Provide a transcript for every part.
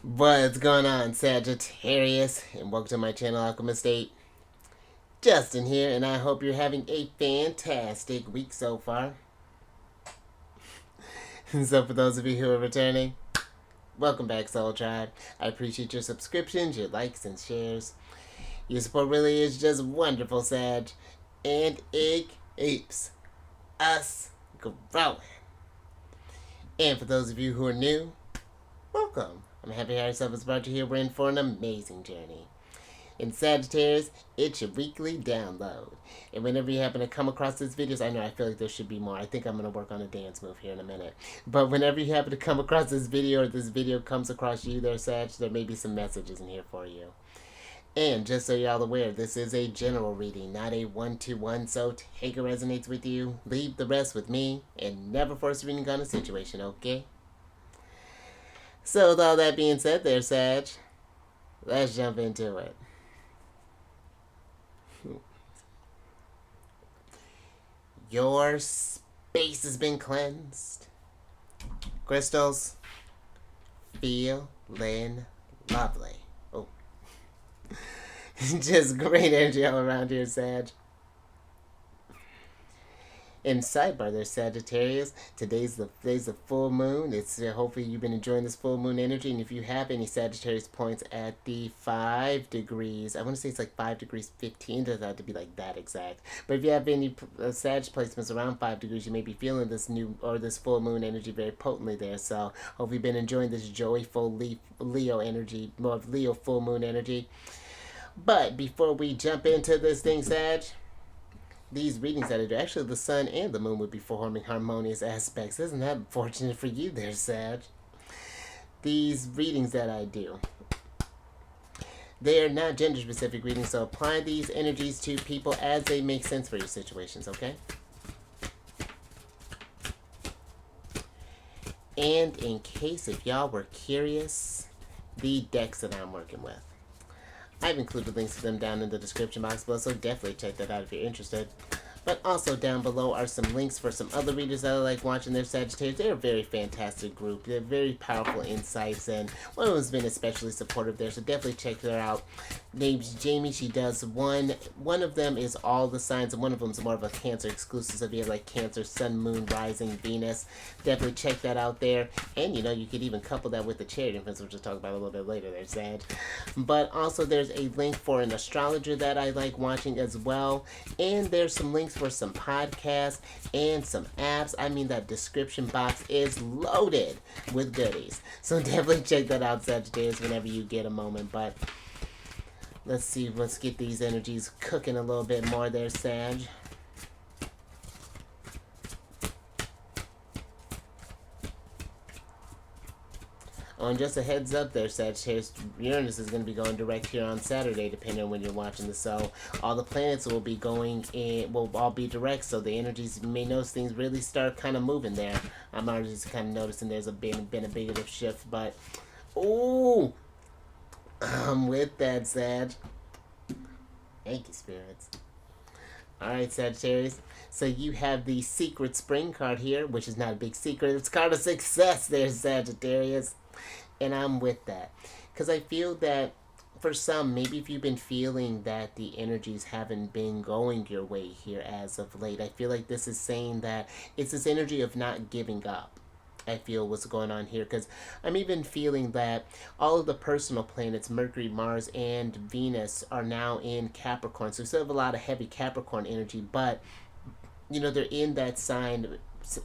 What's going on, Sagittarius? And welcome to my channel, Alchemist. Justin here, and I hope you're having a fantastic week so far. So for those of you who are returning, welcome back, Soul Tribe. I appreciate your subscriptions, your likes, and shares. Your support really is just wonderful, Sag. And it keeps us growing. And for those of you who are new, welcome. I'm happy Harry has brought you here. We're in for an amazing journey. In Sagittarius, it's your weekly download. And whenever you happen to come across these videos, I know I feel like there should be more. I think I'm going to work on a dance move here in a minute. But whenever you happen to come across this video or this video comes across you there, Sag, there may be some messages in here for you. And just so y'all aware, this is a general reading, not a one-to-one, so take it resonates with you, leave the rest with me, and never force reading on a situation, okay? So with all that being said there, Sag, let's jump into it. Your space has been cleansed. Crystals, feeling lovely. Oh. Just great energy all around here, Sag. In sidebar there, Sagittarius. Today's the full moon. It's hopefully you've been enjoying this full moon energy, and if you have any Sagittarius points at the 5 degrees, I want to say it's like 5 degrees 15. Doesn't have to be like that exact. But if you have any Sag placements around 5 degrees, you may be feeling this new or this full moon energy very potently there. So hopefully you've been enjoying this joyful Leo energy, more of Leo full moon energy. But before we jump into this thing, Sag, these readings that I do, actually the sun and the moon would be forming harmonious aspects. Isn't that fortunate for you there, Sag? These readings that I do, they are not gender specific readings, so apply these energies to people as they make sense for your situations, okay? And in case if y'all were curious, the decks that I'm working with, I've included links to them down in the description box below, so definitely check that out if you're interested. But also down below are some links for some other readers that I like watching their Sagittarius. They're a very fantastic group. They're very powerful insights, and one of them's been especially supportive there, so definitely check her out. Name's Jamie. She does one of them is all the signs, and one of them's more of a Cancer exclusive. So if you have like Cancer, Sun, Moon, Rising, Venus, definitely check that out there. And you know, you could even couple that with the charity influence, which we'll talk about a little bit later there, Sag. But also there's a link for an astrologer that I like watching as well. And there's some links for some podcasts and some apps. I mean, that description box is loaded with goodies. So definitely check that out, Sagittarius, whenever you get a moment. But let's see, let's get these energies cooking a little bit more there, Sag. Oh, and just a heads up there, Sagittarius, Uranus is going to be going direct here on Saturday, depending on when you're watching this. So all the planets will be going in, will all be direct. So the energies, you may notice things really start kind of moving there. I'm already just kind of noticing there's been a bit of a shift, but ooh, I'm with that, Sag. Thank you, spirits. Alright, Sagittarius. So you have the secret spring card here, which is not a big secret. It's card of success there, Sagittarius. And I'm with that. Because I feel that for some, maybe if you've been feeling that the energies haven't been going your way here as of late, I feel like this is saying that it's this energy of not giving up. I feel what's going on here, because I'm even feeling that all of the personal planets, Mercury, Mars, and Venus, are now in Capricorn. So we still have a lot of heavy Capricorn energy, but you know, they're in that sign.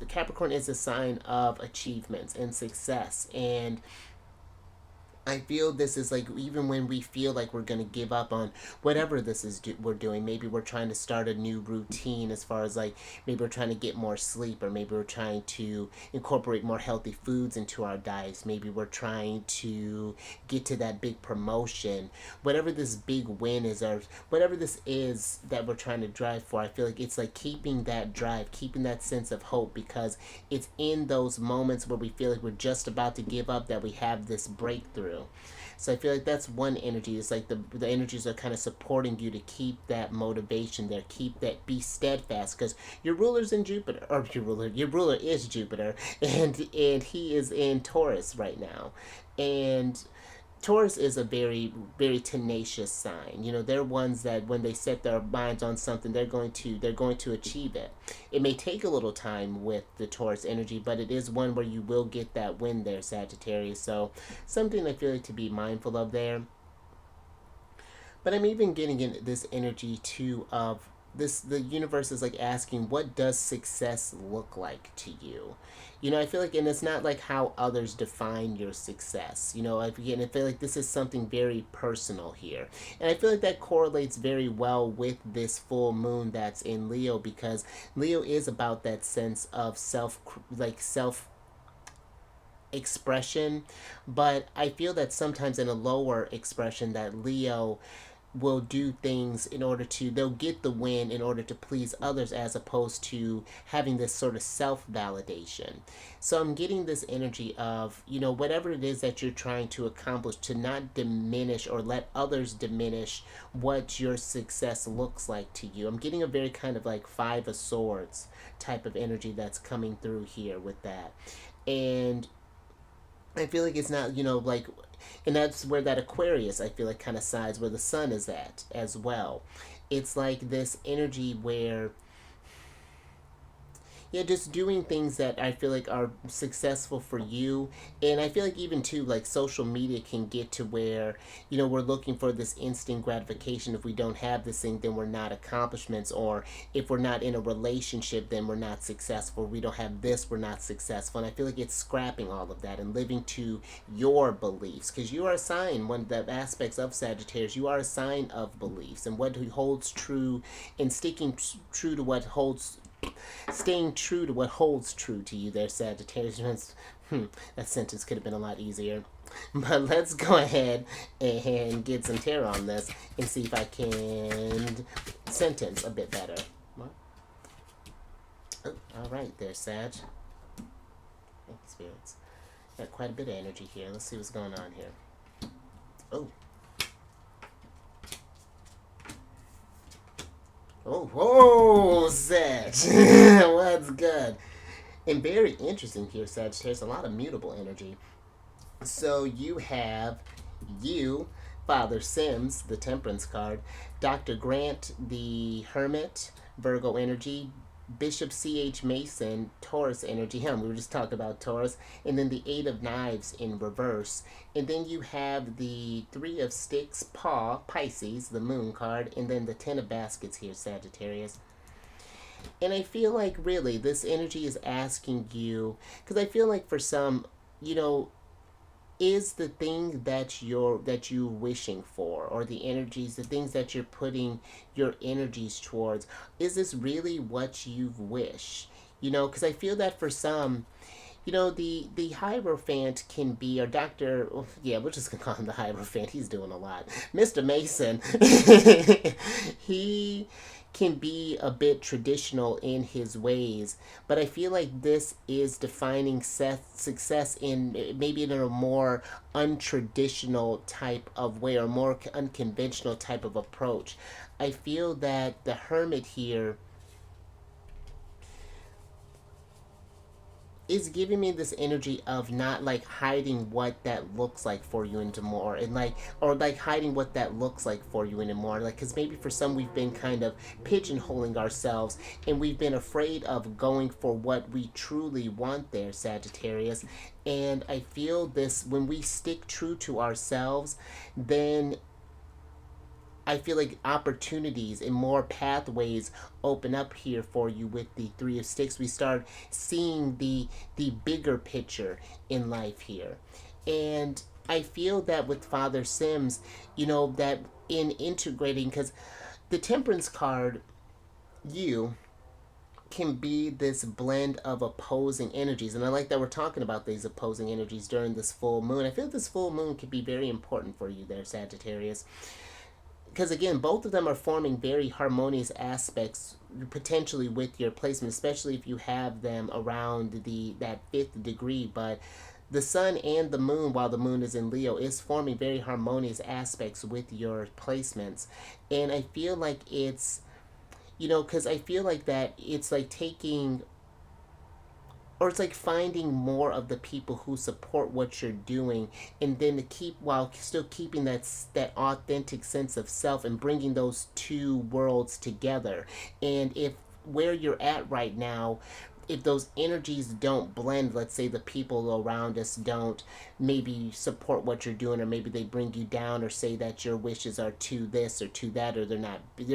Capricorn is a sign of achievements and success, and I feel this is like, even when we feel like we're going to give up on whatever this is we're doing, maybe we're trying to start a new routine as far as like, maybe we're trying to get more sleep, or maybe we're trying to incorporate more healthy foods into our diets, maybe we're trying to get to that big promotion, whatever this big win is, or whatever this is that we're trying to drive for. I feel like it's like keeping that drive, keeping that sense of hope, because it's in those moments where we feel like we're just about to give up that we have this breakthrough. through. So I feel like that's one energy. It's like the energies are kind of supporting you to keep that motivation there, keep that, be steadfast, because your ruler's in Jupiter, or your ruler is Jupiter, and he is in Taurus right now, and Taurus is a very, very tenacious sign. You know, they're ones that when they set their minds on something, they're going to achieve it. It may take a little time with the Taurus energy, but it is one where you will get that win there, Sagittarius. So something I feel like to be mindful of there. But I'm even getting in this energy too of this, the universe is like asking, what does success look like to you? You know, I feel like, and it's not like how others define your success. You know, again, I feel like this is something very personal here. And I feel like that correlates very well with this full moon that's in Leo, because Leo is about that sense of self expression, but I feel that sometimes in a lower expression that Leo will do things in order to, they'll get the win in order to please others, as opposed to having this sort of self-validation. So I'm getting this energy of, you know, whatever it is that you're trying to accomplish, to not diminish or let others diminish what your success looks like to you. I'm getting a very kind of like Five of Swords type of energy that's coming through here with that. And I feel like it's not, you know, like, and that's where that Aquarius, I feel like, kind of sides where the sun is at as well. It's like this energy where, yeah, just doing things that I feel like are successful for you. And I feel like even too, like social media can get to where, you know, we're looking for this instant gratification. If we don't have this thing, then we're not accomplishments. Or if we're not in a relationship, then we're not successful. We don't have this, we're not successful. And I feel like it's scrapping all of that and living to your beliefs. Because you are a sign, one of the aspects of Sagittarius, you are a sign of beliefs. And what holds true, and sticking true to what holds, staying true to what holds true to you there, Sagittarius. That sentence could have been a lot easier. But let's go ahead and get some tarot on this and see if I can sentence a bit better. What? Oh, all right there, Sag. Thank you, spirits. Got quite a bit of energy here. Let's see what's going on here. Oh. Oh, whoa, Sag. What's good? And very interesting here, Sagittarius. A lot of mutable energy. So you have you, Father Sims, the Temperance card, Dr. Grant, the Hermit, Virgo energy, Bishop C.H. Mason, Taurus energy. We were just talking about Taurus. And then the Eight of Knives in reverse. And then you have the Three of Sticks, Paw, Pisces, the Moon card. And then the Ten of Baskets here, Sagittarius. And I feel like really this energy is asking you, because I feel like for some, you know, is the thing that you wishing for, or the energies, the things that you're putting your energies towards, is this really what you wish? You know, because I feel that for some, you know, the Hierophant can be, or Dr. Yeah, we're just gonna call him the Hierophant. He's doing a lot. Mr. Mason, he can be a bit traditional in his ways, but I feel like this is defining success in maybe in a more untraditional type of way, or more unconventional type of approach. I feel that the Hermit here is giving me this energy of not like hiding what that looks like for you anymore, and like, or like hiding what that looks like for you anymore, like, because maybe for some we've been kind of pigeonholing ourselves, and we've been afraid of going for what we truly want there, Sagittarius. And I feel this, when we stick true to ourselves, then I feel like opportunities and more pathways open up here for you with the Three of Sticks. We start seeing the bigger picture in life here. And I feel that with Father Sims, you know, that in integrating, because the Temperance card, you can be this blend of opposing energies. And I like that we're talking about these opposing energies during this full moon. I feel this full moon could be very important for you there, Sagittarius, because again, both of them are forming very harmonious aspects potentially with your placement, especially if you have them around that fifth degree. But the sun and the moon, while the moon is in Leo, is forming very harmonious aspects with your placements. And I feel like it's, because I feel like that it's like taking, or it's like finding more of the people who support what you're doing, and then to keep, while still keeping that authentic sense of self, and bringing those two worlds together. And if where you're at right now, if those energies don't blend, let's say the people around us don't maybe support what you're doing, or maybe they bring you down, or say that your wishes are to this or to that, or they're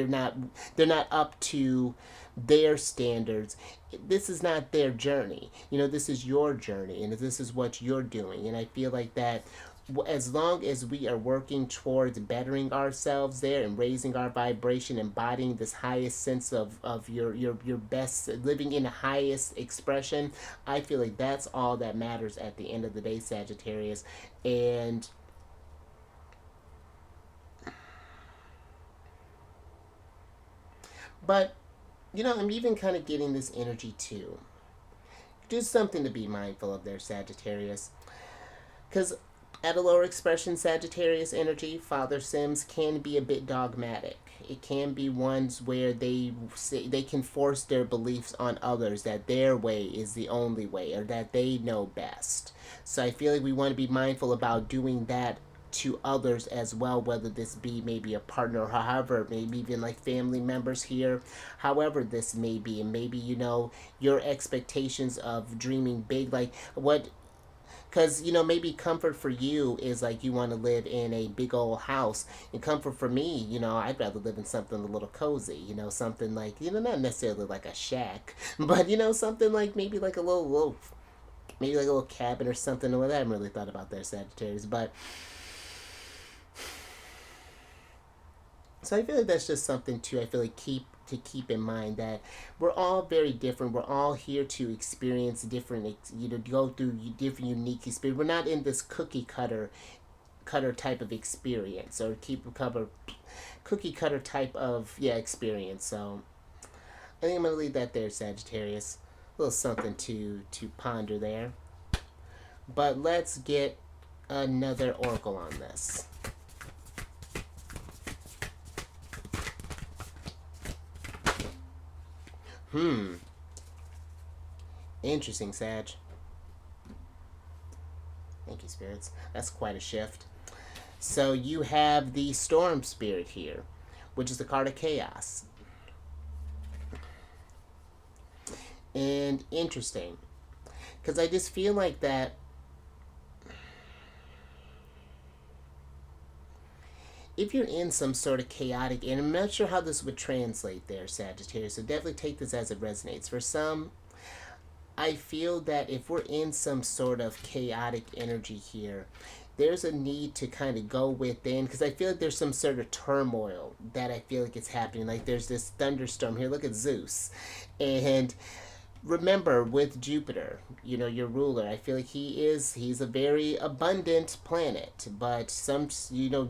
not up to their standards. This is not their journey. This is your journey, and this is what you're doing. And I feel like that as long as we are working towards bettering ourselves there, and raising our vibration, embodying this highest sense of your best, living in the highest expression, I feel like that's all that matters at the end of the day, Sagittarius. And but I'm even kind of getting this energy too. Just something to be mindful of there, Sagittarius. Because at a lower expression, Sagittarius energy, Father Sims can be a bit dogmatic. It can be ones where they can force their beliefs on others, that their way is the only way, or that they know best. So I feel like we want to be mindful about doing that to others as well, whether this be maybe a partner, or however, maybe even like family members here, however this may be. And maybe your expectations of dreaming big, like what, because maybe comfort for you is like you want to live in a big old house, and comfort for me, I'd rather live in something a little cozy, something like, not necessarily like a shack, but something like maybe like a little maybe like a little cabin or something. Well, I haven't really thought about that, Sagittarius, but so I feel like that's just something too. I feel like keep in mind that we're all very different. We're all here to experience different, go through different unique experience. We're not in this cookie cutter type of experience, or cookie cutter type of experience. So I think I'm gonna leave that there, Sagittarius. A little something to ponder there. But let's get another oracle on this. Interesting, Sag. Thank you, spirits. That's quite a shift. So you have the Storm Spirit here, which is the card of chaos. And interesting, because I just feel like that if you're in some sort of chaotic, and I'm not sure how this would translate there, Sagittarius, so definitely take this as it resonates. For some, I feel that if we're in some sort of chaotic energy here, there's a need to kind of go within, because I feel like there's some sort of turmoil that I feel like it's happening. Like there's this thunderstorm here. Look at Zeus. And remember, with Jupiter, your ruler, I feel like he's a very abundant planet, but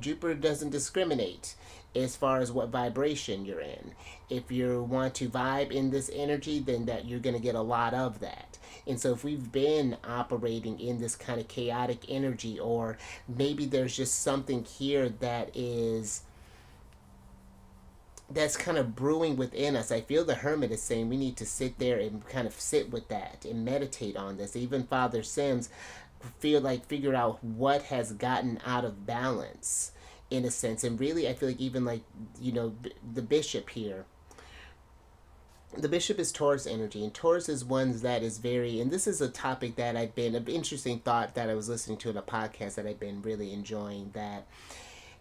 Jupiter doesn't discriminate as far as what vibration you're in. If you want to vibe in this energy, then that you're going to get a lot of that. And so if we've been operating in this kind of chaotic energy, or maybe there's just something here that's kind of brewing within us. I feel the Hermit is saying we need to sit there and kind of sit with that and meditate on this. Even Father Sims figure out what has gotten out of balance, in a sense. And really, I feel like even like, the Bishop here. The Bishop is Taurus energy, and Taurus is one that is very, and this is a topic that an interesting thought that I was listening to in a podcast that I've been really enjoying, that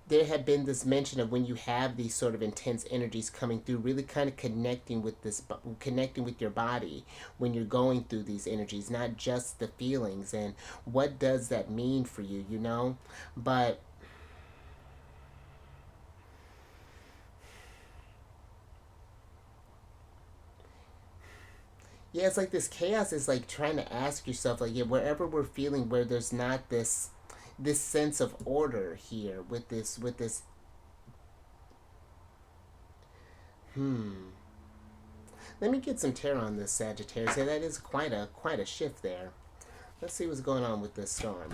there had been this mention of when you have these sort of intense energies coming through, really kind of connecting with your body when you're going through these energies, not just the feelings. And what does that mean for you, But yeah, it's like this chaos is like trying to ask yourself, like, wherever we're feeling where there's not this sense of order here with this. Let me get some tarot on this, Sagittarius. Yeah, that is quite a shift there. Let's see what's going on with this storm.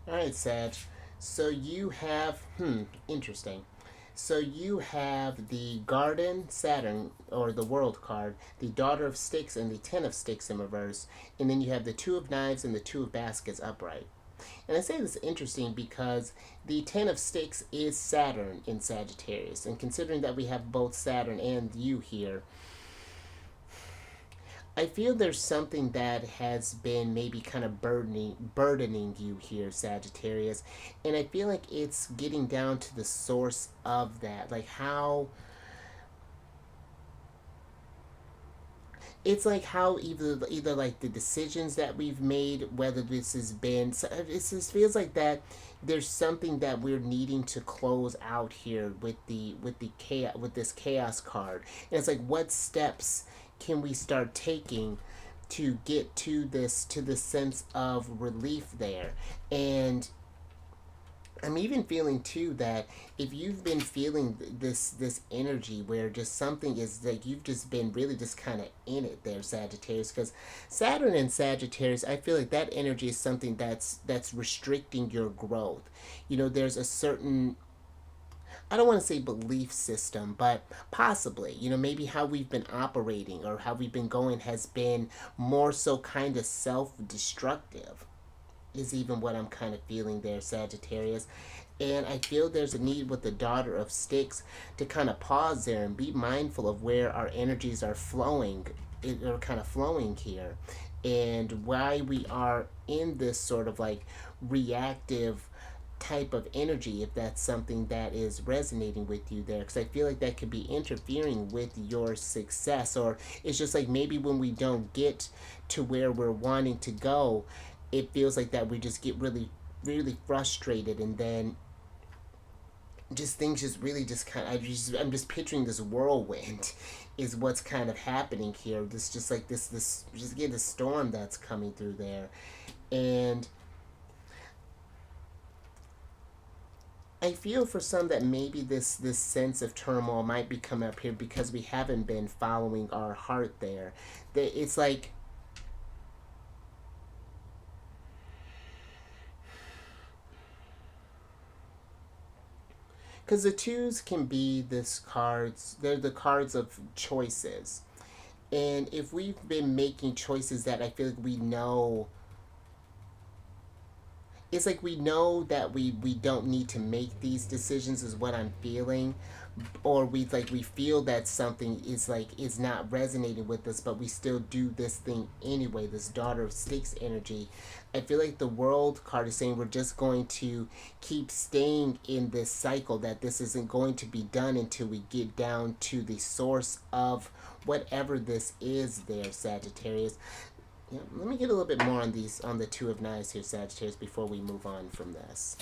Alright, Sag. So you have, interesting. So you have the Garden Saturn, or the World card, the Daughter of Sticks, and the Ten of Sticks in reverse, and then you have the Two of Knives and the Two of Baskets upright. And I say this is interesting because the Ten of Sticks is Saturn in Sagittarius, and considering that we have both Saturn and you here, I feel there's something that has been maybe kind of burdening you here, Sagittarius, and I feel like it's getting down to the source of that, like how it's like how either like the decisions that we've made, whether this has been, it just feels like that there's something that we're needing to close out here with the chaos, with this chaos card, and it's like what steps can we start taking to get to this sense of relief there. And I'm even feeling too that if you've been feeling this energy where just something is like you've just been really just kind of in it there, Sagittarius, because Saturn and Sagittarius, I feel like that energy is something that's restricting your growth. You know, there's a certain, I don't want to say belief system, but possibly, you know, maybe how we've been operating or how we've been going has been more so kind of self destructive, is even what I'm kind of feeling there, Sagittarius. And I feel there's a need with the Daughter of Sticks to kind of pause there and be mindful of where our energies are flowing, or kind of flowing here, and why we are in this sort of like reactive type of energy, if that's something that is resonating with you there, because I feel like that could be interfering with your success, or it's just like maybe when we don't get to where we're wanting to go, it feels like that we just get really frustrated, and then just things just really just kind of, I'm just picturing this whirlwind is what's kind of happening here, this just like this just get the storm that's coming through there. And I feel for some that maybe this sense of turmoil might be coming up here because we haven't been following our heart there. That it's like, because the twos can be this cards, they're the cards of choices, and if we've been making choices that I feel like we know, it's like we know that we don't need to make these decisions, is what I'm feeling, or we feel that something is like is not resonating with us, but we still do this thing anyway, this Daughter of Sticks energy. I feel like the World card is saying we're just going to keep staying in this cycle, that this isn't going to be done until we get down to the source of whatever this is there, Sagittarius. Yeah, let me get a little bit more on these, on the Two of Knives here, Sagittarius, before we move on from this.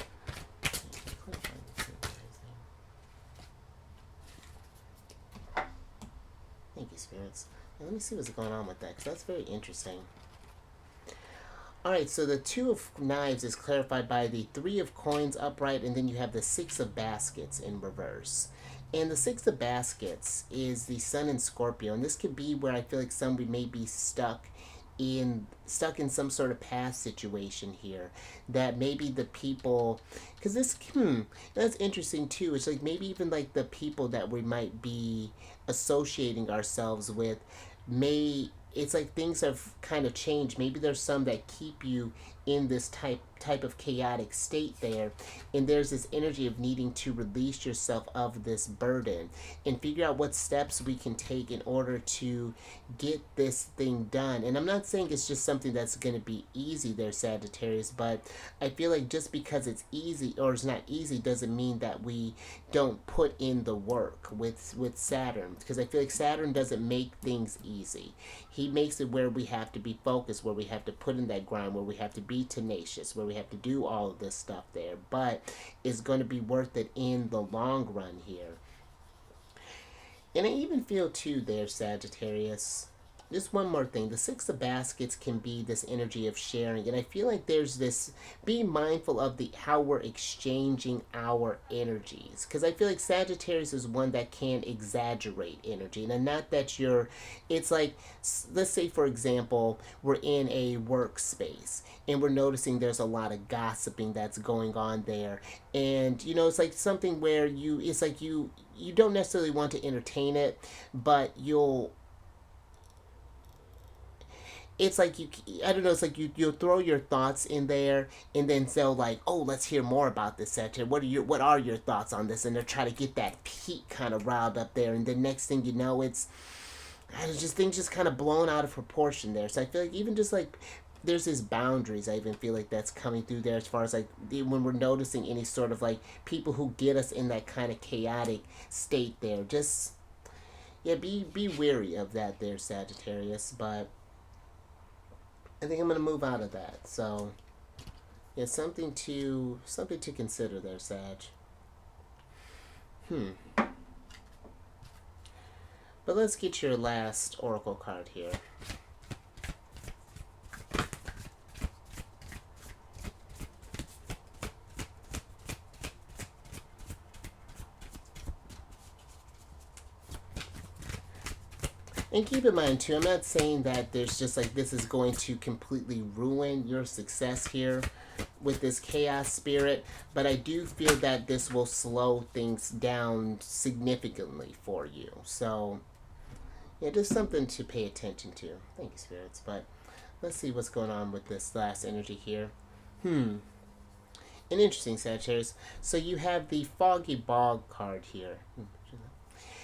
Thank you, spirits. Now, let me see what's going on with that, because that's very interesting. Alright, so the Two of Knives is clarified by the Three of Coins upright, and then you have the Six of Baskets in reverse. And the Six of Baskets is the Sun in Scorpio, and this could be where I feel like some we may be stuck in some sort of past situation here, that maybe the people, because this that's interesting too, it's like maybe even like the people that we might be associating ourselves with may, it's like things have kind of changed. Maybe there's some that keep you in this type of chaotic state there, and there's this energy of needing to release yourself of this burden and figure out what steps we can take in order to get this thing done. And I'm not saying it's just something that's going to be easy there, Sagittarius, but I feel like just because it's easy or it's not easy doesn't mean that we don't put in the work with Saturn, because I feel like Saturn doesn't make things easy. He makes it where we have to be focused, where we have to put in that grind, where we have to be tenacious, where we have to do all of this stuff there, but it's going to be worth it in the long run here. And I even feel too there, Sagittarius. Just one more thing. The Six of Baskets can be this energy of sharing, and I feel like there's this. Be mindful of the how we're exchanging our energies, because I feel like Sagittarius is one that can exaggerate energy, and not that you're. It's like, let's say for example, we're in a workspace and we're noticing there's a lot of gossiping that's going on there, and it's like something where it's like you don't necessarily want to entertain it, but it's like I don't know, it's like you'll throw your thoughts in there, and then they'll like, oh, let's hear more about this, Sagittarius. What are your thoughts on this? And they're trying to get that heat kind of riled up there, and the next thing you know, it's just things just kind of blown out of proportion there. So I feel like even just like there's these boundaries, I even feel like that's coming through there, as far as like when we're noticing any sort of like people who get us in that kind of chaotic state there. Just, yeah, be wary of that there, Sagittarius. But I think I'm gonna move out of that. So yeah, something to consider there, Sag. But let's get your last oracle card here. And keep in mind too, I'm not saying that there's just like this is going to completely ruin your success here with this chaos spirit, but I do feel that this will slow things down significantly for you. So yeah, just something to pay attention to. Thank you, spirits. But let's see what's going on with this last energy here. An interesting, Sagittarius. So you have the Foggy Bog card here.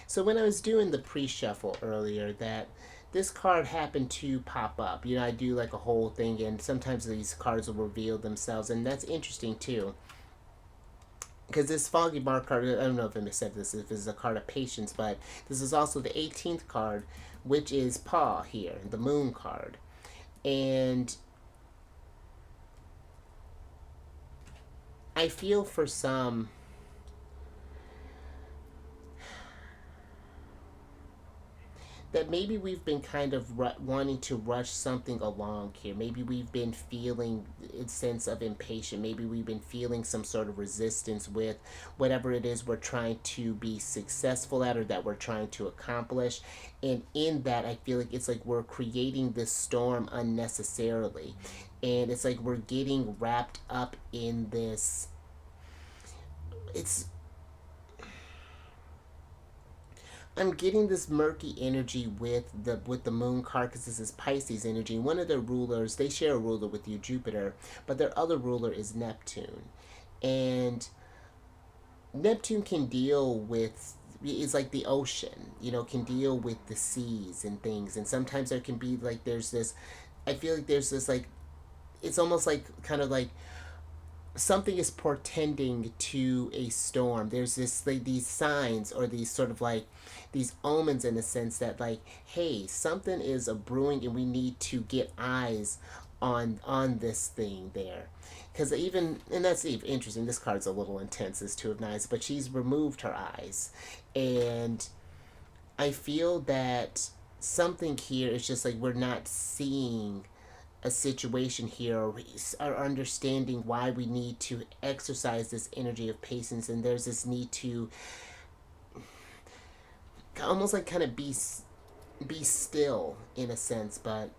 So when I was doing the pre-shuffle earlier, that this card happened to pop up. I do like a whole thing, and sometimes these cards will reveal themselves, and that's interesting too. Because this Foggy Bar card, I don't know if I said this, if this is a card of patience, but this is also the 18th card, which is Pa here, the Moon card. And I feel for some that maybe we've been kind of wanting to rush something along here. Maybe we've been feeling a sense of impatience. Maybe we've been feeling some sort of resistance with whatever it is we're trying to be successful at, or that we're trying to accomplish. And in that, I feel like it's like we're creating this storm unnecessarily. And it's like we're getting wrapped up in this. I'm getting this murky energy with the Moon card, because this is Pisces energy. One of their rulers, they share a ruler with you, Jupiter, but their other ruler is Neptune. And Neptune can deal with, it's like the ocean, can deal with the seas and things. And sometimes there can be like, I feel like there's this like, it's almost like kind of like something is portending to a storm. There's this like these signs, or these sort of like these omens, in the sense that like, hey, something is a brewing, and we need to get eyes on this thing there. Because and that's even interesting, this card's a little intense, this Two of Knives, but she's removed her eyes. And I feel that something here is just like we're not seeing a situation here, or understanding why we need to exercise this energy of patience. And there's this need to almost like kind of be still in a sense. But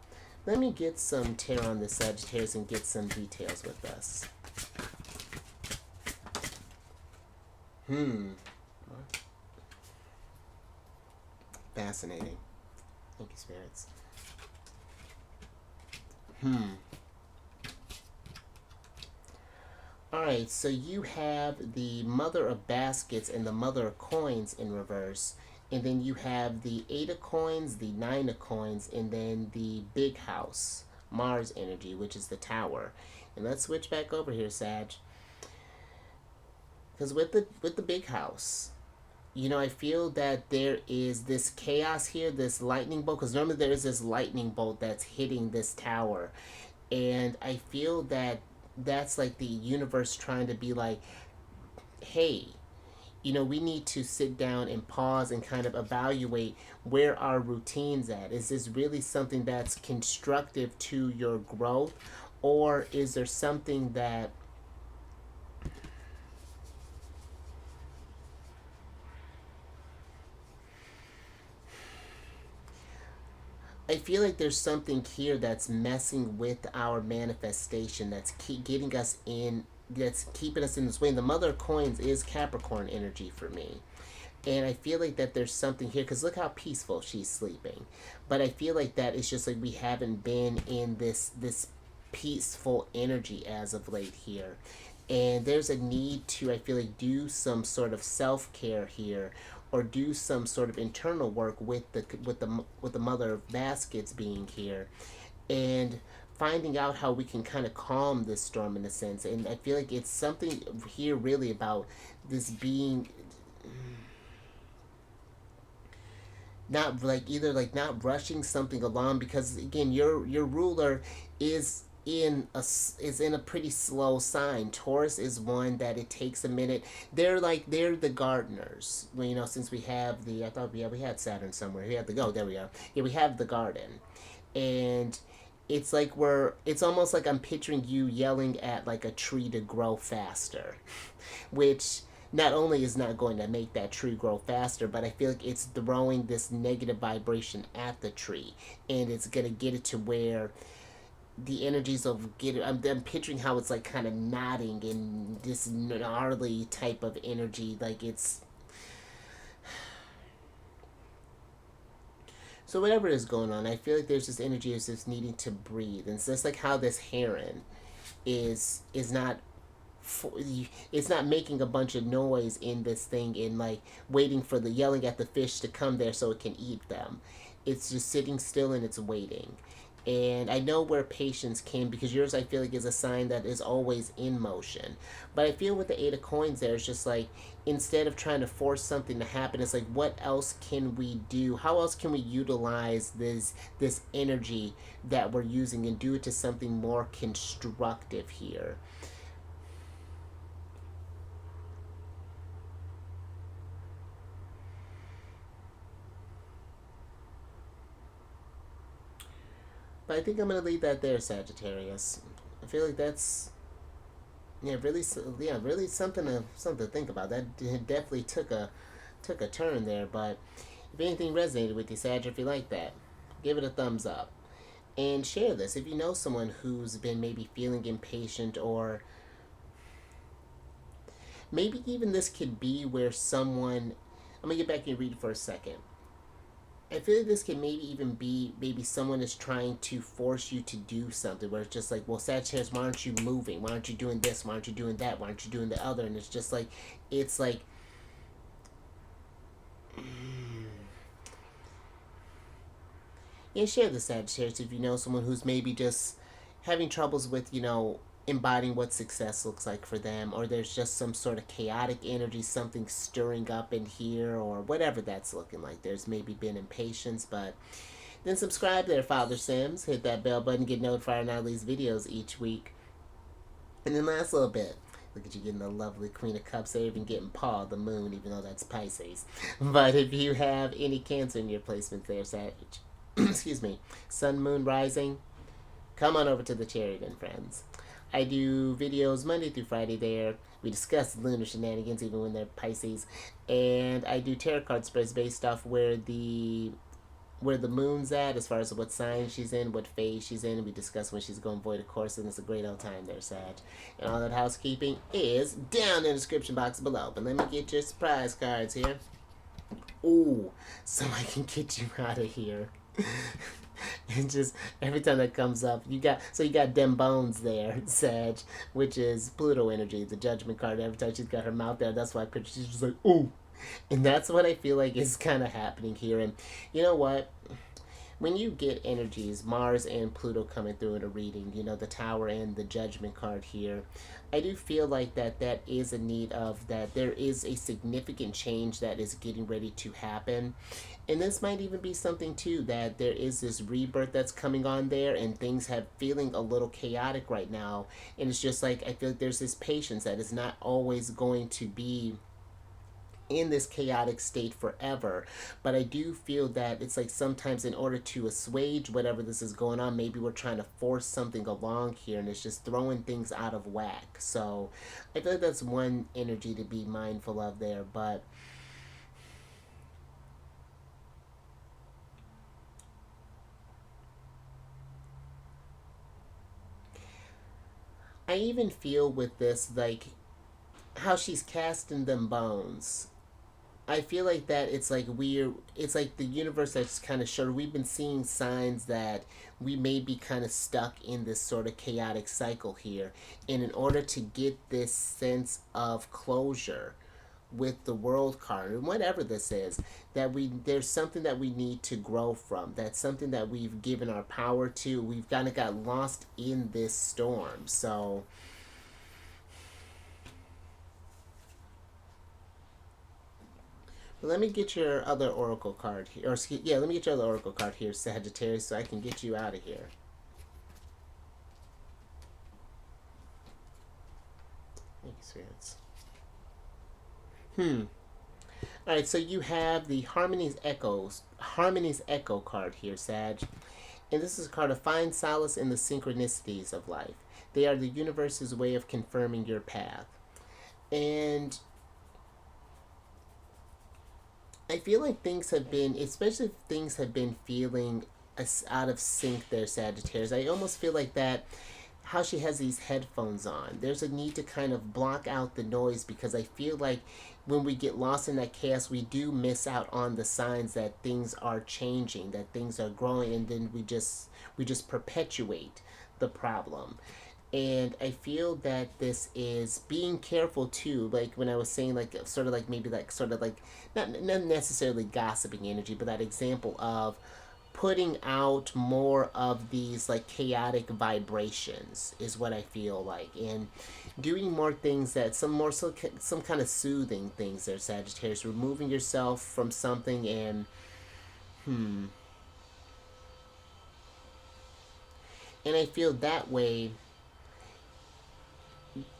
let me get some tarot on this Sagittarius and get some details with us. Fascinating. Thank you, spirits. Alright, so you have the Mother of Baskets and the Mother of Coins in reverse. And then you have the Eight of Coins, the Nine of Coins, and then the Big House, Mars energy, which is the Tower. And let's switch back over here, Sag. Because with the Big House, I feel that there is this chaos here, this lightning bolt, because normally there is this lightning bolt that's hitting this tower. And I feel that that's like the universe trying to be like, hey, we need to sit down and pause and kind of evaluate where our routine's at. Is this really something that's constructive to your growth, or is there something that I feel like there's something here that's messing with our manifestation, that's getting us in, that's keeping us in this way. And the Mother of Coins is Capricorn energy for me. And I feel like that there's something here, because look how peaceful she's sleeping. But I feel like that it's just like we haven't been in this peaceful energy as of late here. And there's a need to, I feel like, do some sort of self-care here, or do some sort of internal work with the Mother of Baskets being here, and finding out how we can kind of calm this storm in a sense. And I feel like it's something here really about this being not like either like not rushing something along, because again your ruler is in a pretty slow sign. Taurus is one that it takes a minute. They're the gardeners. Well, since we have the, I thought we had Saturn somewhere. We had the go. There we are. Yeah, we have the garden, and it's like it's almost like I'm picturing you yelling at like a tree to grow faster, which not only is not going to make that tree grow faster, but I feel like it's throwing this negative vibration at the tree, and it's gonna get it to where the energies of I'm picturing how it's like kind of nodding in this gnarly type of energy, like it's. So whatever is going on, I feel like there's this energy of just needing to breathe, and it's just like how this heron is not. It's not making a bunch of noise in this thing and like waiting for the yelling at the fish to come there so it can eat them. It's just sitting still and it's waiting. And I know where patience came, because yours I feel like is a sign that is always in motion. But I feel with the Eight of Coins there, it's just like instead of trying to force something to happen, it's like what else can we do? How else can we utilize this energy that we're using and do it to something more constructive here? But I think I'm gonna leave that there, Sagittarius. I feel like that's really something to think about. That definitely took a turn there. But if anything resonated with you, Sag, if you like that, give it a thumbs up and share this if you know someone who's been maybe feeling impatient, or maybe even this could be where someone. I'm gonna get back to your read for a second. I feel like this can maybe even be maybe someone is trying to force you to do something where it's just like, well, Sagittarius, why aren't you moving? Why aren't you doing this? Why aren't you doing that? Why aren't you doing the other? And it's like, yeah, share the Sagittarius if you know someone who's maybe just having troubles with, embodying what success looks like for them, or there's just some sort of chaotic energy, something stirring up in here, or whatever that's looking like. There's maybe been impatience, but then subscribe there, Father Sims. Hit that bell button, get notified when I release videos each week. And then last little bit. Look at you getting the lovely Queen of Cups there, even getting Paul, the moon, even though that's Pisces. But if you have any Cancer in your placements there, Savage, excuse me, Sun, Moon, Rising, come on over to the Cherry-Bin, friends. I do videos Monday through Friday there. We discuss lunar shenanigans even when they're Pisces. And I do tarot card spreads based off where the moon's at, as far as what sign she's in, what phase she's in, and we discuss when she's going void of course, and it's a great old time there, Sag. And all that housekeeping is down in the description box below. But let me get your surprise cards here. Ooh, so I can get you out of here. And just every time that comes up, you got them bones there, Sag, which is Pluto energy, the Judgment card. Every time she's got her mouth there, that's why I picture she's just like, ooh. And that's what I feel like is kind of happening here. And you know what? When you get energies, Mars and Pluto coming through in a reading, the Tower and the Judgment card here, I do feel like that is a need of that there is a significant change that is getting ready to happen. And this might even be something too, that there is this rebirth that's coming on there, and things have feeling a little chaotic right now. And it's just like, I feel like there's this patience that is not always going to be in this chaotic state forever. But I do feel that it's like sometimes in order to assuage whatever this is going on, maybe we're trying to force something along here and it's just throwing things out of whack. So I feel like that's one energy to be mindful of there. But I even feel with this, like how she's casting them bones. I feel like that it's like the universe that's kind of showed we've been seeing signs that we may be kind of stuck in this sort of chaotic cycle here. And in order to get this sense of closure with the world card and whatever this is, that there's something that we need to grow from. That's something that we've given our power to. We've kind of got lost in this storm. So let me get your other oracle card here. Or yeah, let me get your other oracle card here, Sagittarius, so I can get you out of here. Thank you, sweethearts. All right, so you have the Harmony's Echo card here, Sag, and this is a card of find solace in the synchronicities of life. They are the universe's way of confirming your path, and I feel like things have been, especially if things have been feeling out of sync there, Sagittarius. I almost feel like that how she has these headphones on. There's a need to kind of block out the noise because I feel like when we get lost in that chaos, we do miss out on the signs that things are changing, that things are growing, and then we just perpetuate the problem. And I feel that this is being careful too, like when I was saying, like sort of like maybe like sort of like not necessarily gossiping energy, but that example of putting out more of these like chaotic vibrations is what I feel like, and doing more things that some kind of soothing things there, Sagittarius, removing yourself from something and I feel that way,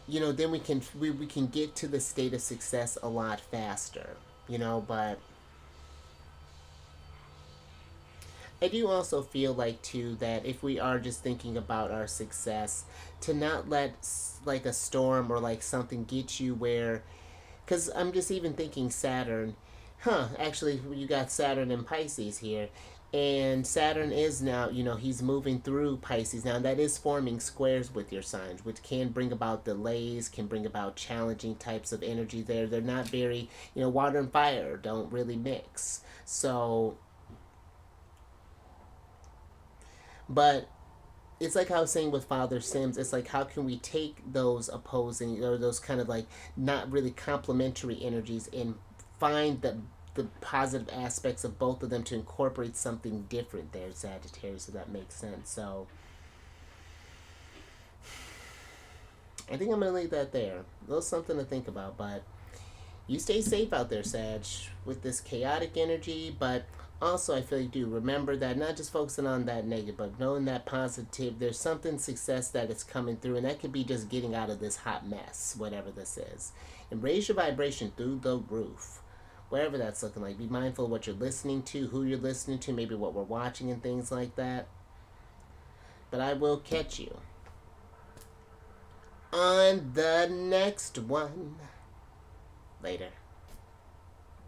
then we can get to the state of success a lot faster, but I do also feel like too that if we are just thinking about our success, to not let like a storm or like something get you where, because I'm just even thinking Saturn, actually you got Saturn and Pisces here, and Saturn is now, he's moving through Pisces now, and that is forming squares with your signs, which can bring about delays, can bring about challenging types of energy there. They're not very, water and fire don't really mix. So, but it's like I was saying with Father Sims, it's like how can we take those opposing or those kind of like not really complementary energies and find the positive aspects of both of them to incorporate something different there, Sagittarius, so that makes sense. So I think I'm gonna leave that there. A little something to think about, but you stay safe out there, Sag, with this chaotic energy, but also I feel you do remember that not just focusing on that negative, but knowing that positive, there's something success that is coming through, and that could be just getting out of this hot mess, whatever this is. And raise your vibration through the roof. Whatever that's looking like. Be mindful of what you're listening to, who you're listening to, maybe what we're watching and things like that. But I will catch you on the next one. Later.